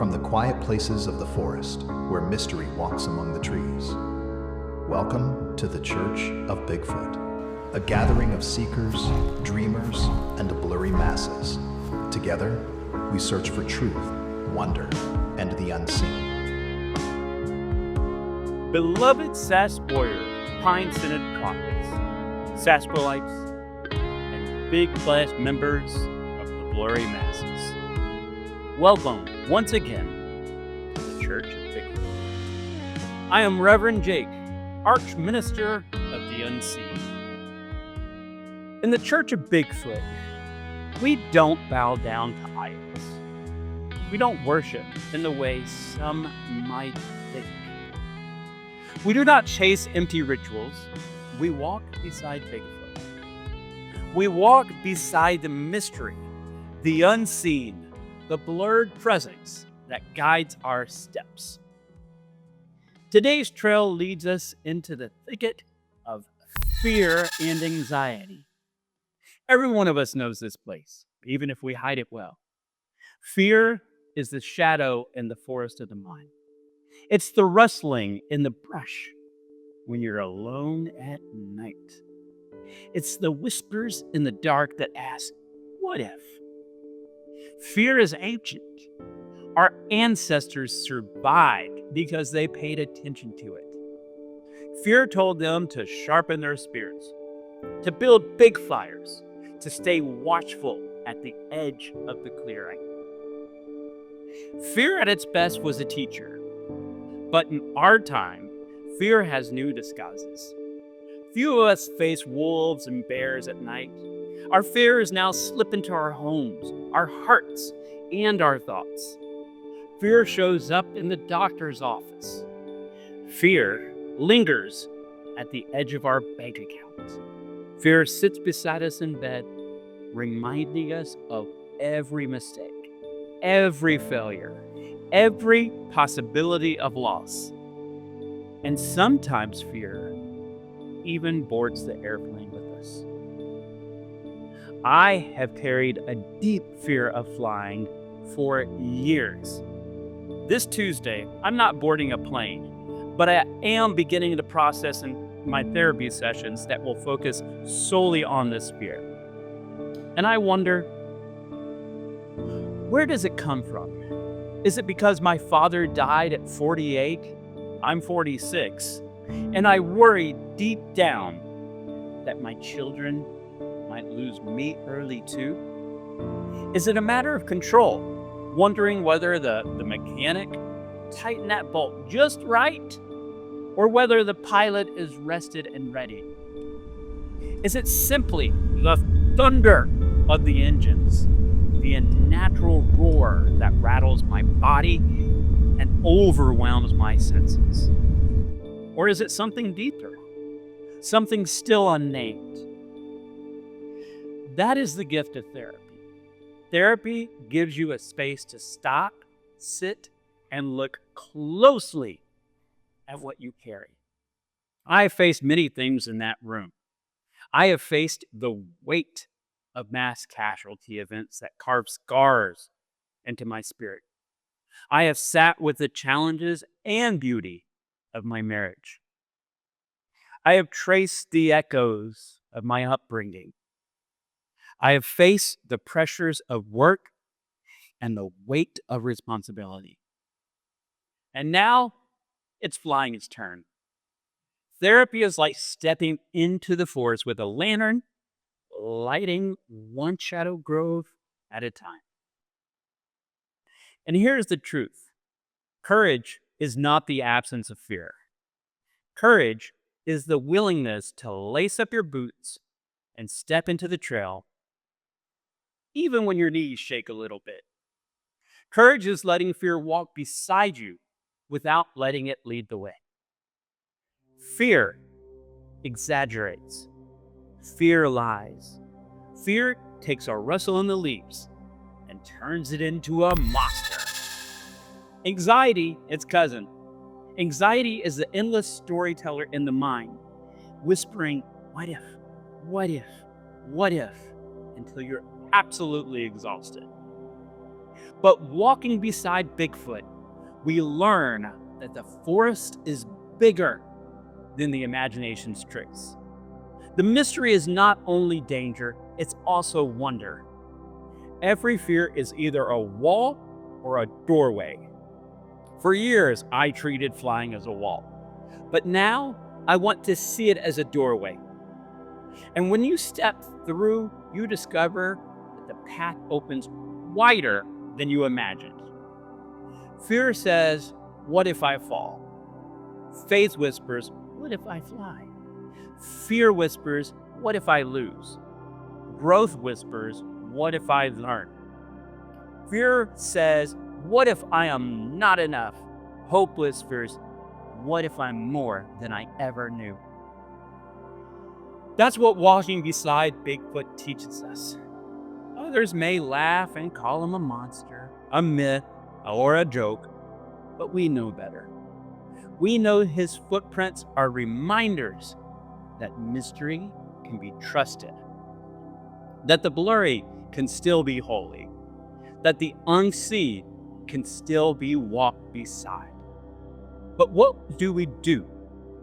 from the quiet places of the forest where mystery walks among the trees. Welcome to the Church of Bigfoot, a gathering of seekers, dreamers, and blurry masses. Together, we search for truth, wonder, and the unseen. Beloved Sarsaparilla, pine-scented prophets, sarsaparillites, and big blessed members of the blurry masses. Welcome once again to the Church of Bigfoot. I am Reverend Jake, Archminister of the Unseen. In the Church of Bigfoot, we don't bow down to idols. We don't worship in the way some might think. We do not chase empty rituals. We walk beside Bigfoot. We walk beside the mystery, the unseen, the blurred presence that guides our steps. Today's trail leads us into the thicket of fear and anxiety. Every one of us knows this place, even if we hide it well. Fear is the shadow in the forest of the mind. It's the rustling in the brush when you're alone at night. It's the whispers in the dark that ask, what if? Fear is ancient. Our ancestors survived because they paid attention to it. Fear told them to sharpen their spears, to build big fires, to stay watchful at the edge of the clearing. Fear at its best was a teacher. But in our time, fear has new disguises. Few of us face wolves and bears at night. Our fears now slip into our homes, our hearts, and our thoughts. Fear shows up in the doctor's office. Fear lingers at the edge of our bank account. Fear sits beside us in bed, reminding us of every mistake, every failure, every possibility of loss. And sometimes fear even boards the airplane with us. I have carried a deep fear of flying for years. This Tuesday, I'm not boarding a plane, but I am beginning the process in my therapy sessions that will focus solely on this fear. And I wonder, where does it come from? Is it because my father died at 48? I'm 46, and I worry deep down that my children might lose me early too? Is it a matter of control, wondering whether the mechanic tightened that bolt just right, or whether the pilot is rested and ready? Is it simply the thunder of the engines, the unnatural roar that rattles my body and overwhelms my senses? Or is it something deeper, something still unnamed? That is the gift of therapy. Therapy gives you a space to stop, sit, and look closely at what you carry. I have faced many things in that room. I have faced the weight of mass casualty events that carve scars into my spirit. I have sat with the challenges and beauty of my marriage. I have traced the echoes of my upbringing. I have faced the pressures of work and the weight of responsibility. And now it's flying its turn. Therapy is like stepping into the forest with a lantern, lighting one shadow grove at a time. And here's the truth. Courage is not the absence of fear. Courage is the willingness to lace up your boots and step into the trail, even when your knees shake a little bit. Courage is letting fear walk beside you without letting it lead the way. Fear exaggerates. Fear lies. Fear takes a rustle in the leaves and turns it into a monster. Anxiety, its cousin. Anxiety is the endless storyteller in the mind, whispering, what if, what if, what if, until you're absolutely exhausted. But walking beside Bigfoot, we learn that the forest is bigger than the imagination's tricks. The mystery is not only danger, it's also wonder. Every fear is either a wall or a doorway. For years, I treated flying as a wall, but now I want to see it as a doorway. And when you step through, you discover that the path opens wider than you imagined. Fear says, "What if I fall?" Faith whispers, "What if I fly?" Fear whispers, "What if I lose?" Growth whispers, "What if I learn?" Fear says, "What if I am not enough?" Hope whispers, "What if I'm more than I ever knew?" That's what walking beside Bigfoot teaches us. Others may laugh and call him a monster, a myth, or a joke, but we know better. We know his footprints are reminders that mystery can be trusted, that the blurry can still be holy, that the unseen can still be walked beside. But what do we do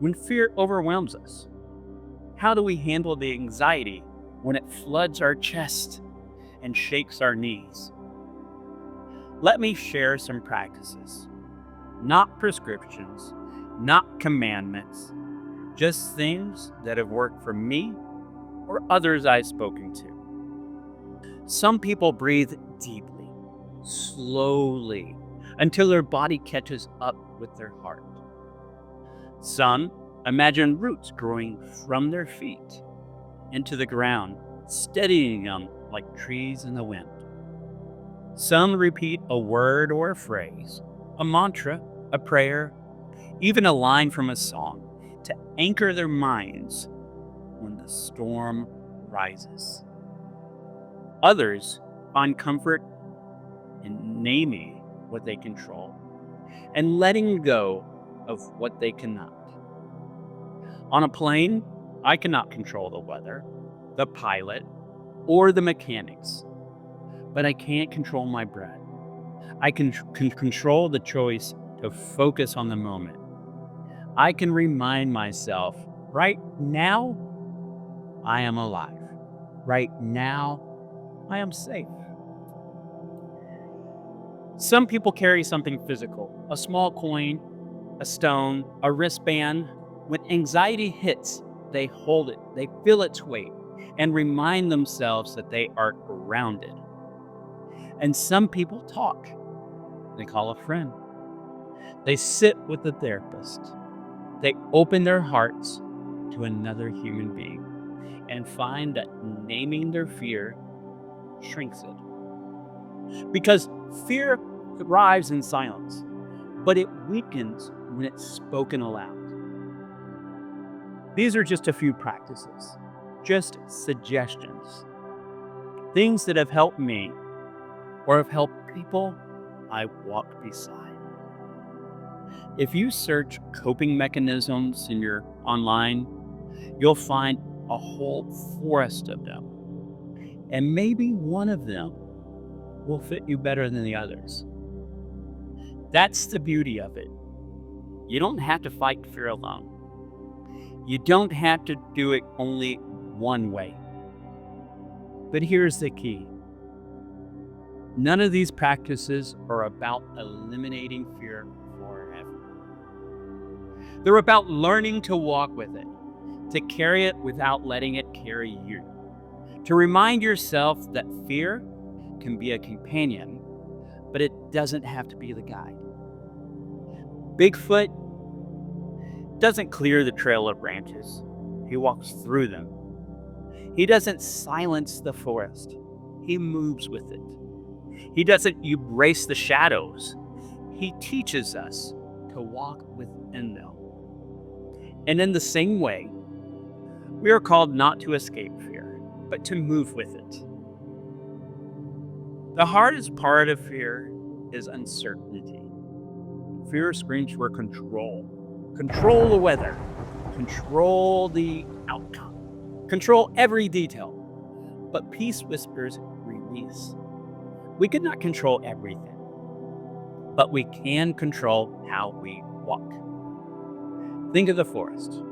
when fear overwhelms us? How do we handle the anxiety when it floods our chest and shakes our knees? Let me share some practices, not prescriptions, not commandments, just things that have worked for me or others I've spoken to. Some people breathe deeply, slowly, until their body catches up with their heart. Some imagine roots growing from their feet into the ground, steadying them like trees in the wind. Some repeat a word or a phrase, a mantra, a prayer, even a line from a song to anchor their minds when the storm rises. Others find comfort in naming what they control and letting go of what they cannot. On a plane, I cannot control the weather, the pilot, or the mechanics, but I can't control my breath. I can control the choice to focus on the moment. I can remind myself, right now, I am alive. Right now, I am safe. Some people carry something physical, a small coin, a stone, a wristband. When anxiety hits, they hold it, they feel its weight, and remind themselves that they are grounded. And some people talk. They call a friend. They sit with a therapist. They open their hearts to another human being and find that naming their fear shrinks it. Because fear thrives in silence, but it weakens when it's spoken aloud. These are just a few practices, just suggestions, things that have helped me or have helped people I walked beside. If you search coping mechanisms in your online, you'll find a whole forest of them. And maybe one of them will fit you better than the others. That's the beauty of it. You don't have to fight fear alone. You don't have to do it only one way. But here's the key. None of these practices are about eliminating fear forever. They're about learning to walk with it, to carry it without letting it carry you, to remind yourself that fear can be a companion, but it doesn't have to be the guide. Bigfoot doesn't clear the trail of branches. He walks through them. He doesn't silence the forest. He moves with it. He doesn't embrace the shadows. He teaches us to walk within them. And in the same way, we are called not to escape fear, but to move with it. The hardest part of fear is uncertainty. Fear screams for control. Control the weather. Control the outcome. Control every detail. But peace whispers release. We could not control everything, but we can control how we walk. Think of the forest.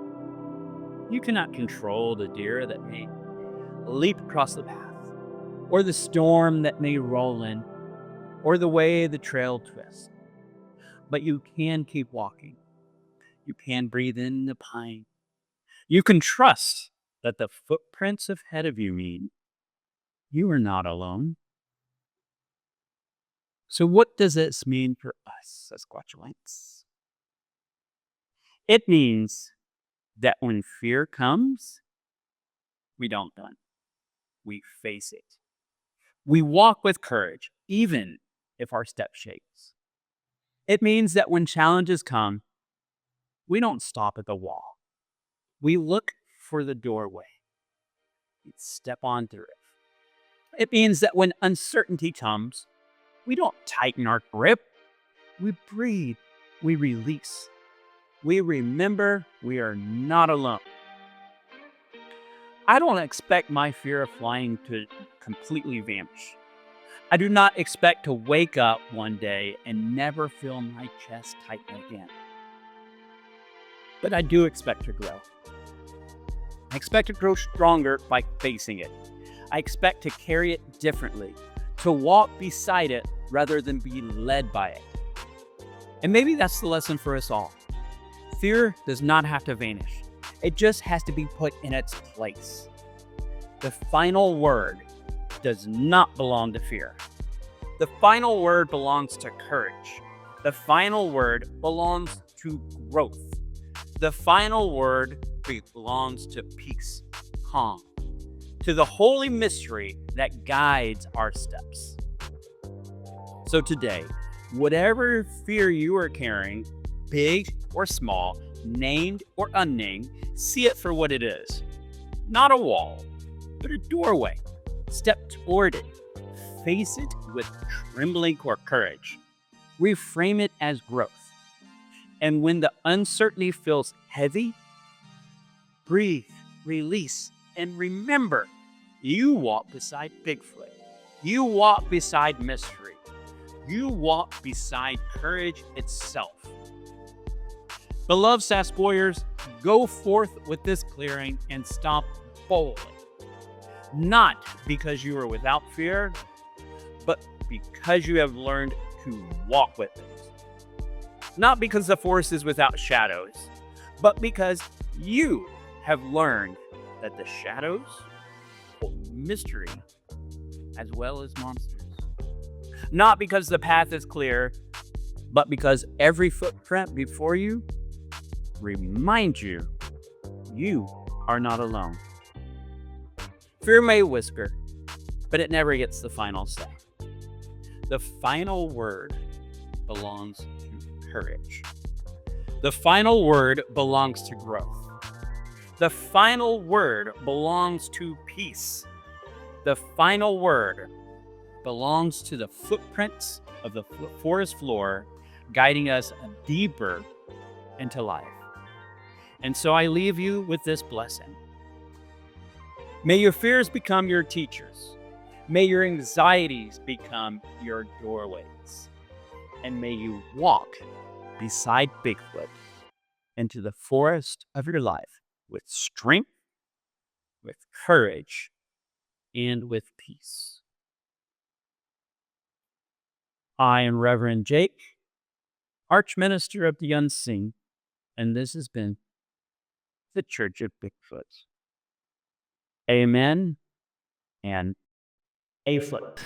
You cannot control the deer that may leap across the path, or the storm that may roll in, or the way the trail twists. But you can keep walking. You can breathe in the pine. You can trust that the footprints ahead of you mean you are not alone. So what does this mean for us as Squatchalites? It means that when fear comes, we don't run. We face it. We walk with courage, even if our step shakes. It means that when challenges come, we don't stop at the wall. We look for the doorway. We step on through it. It means that when uncertainty comes, we don't tighten our grip. We breathe. We release. We remember we are not alone. I don't expect my fear of flying to completely vanish. I do not expect to wake up one day and never feel my chest tighten again. But I do expect to grow. I expect to grow stronger by facing it. I expect to carry it differently, to walk beside it rather than be led by it. And maybe that's the lesson for us all. Fear does not have to vanish. It just has to be put in its place. The final word does not belong to fear. The final word belongs to courage. The final word belongs to growth. The final word belongs to peace, calm, to the holy mystery that guides our steps. So today, whatever fear you are carrying, big or small, named or unnamed, see it for what it is. Not a wall, but a doorway. Step toward it. Face it with trembling or courage. Reframe it as growth. And when the uncertainty feels heavy, breathe, release, and remember, you walk beside Bigfoot. You walk beside mystery. You walk beside courage itself. Beloved SAS warriors, go forth with this clearing and stop boldly. Not because you are without fear, but because you have learned to walk with it. Not because the forest is without shadows, but because you have learned that the shadows hold mystery as well as monsters. Not because the path is clear, but because every footprint before you reminds you you are not alone. Fear may whisper, but it never gets the final say. The final word belongs to courage. The final word belongs to growth. The final word belongs to peace. The final word belongs to the footprints of the forest floor, guiding us deeper into life. And so I leave you with this blessing. May your fears become your teachers. May your anxieties become your doorways. And may you walk beside Bigfoot into the forest of your life with strength, with courage, and with peace. I am Reverend Jake, Archminister of the Unseen, and this has been the Church of Bigfoot. Amen and A-foot.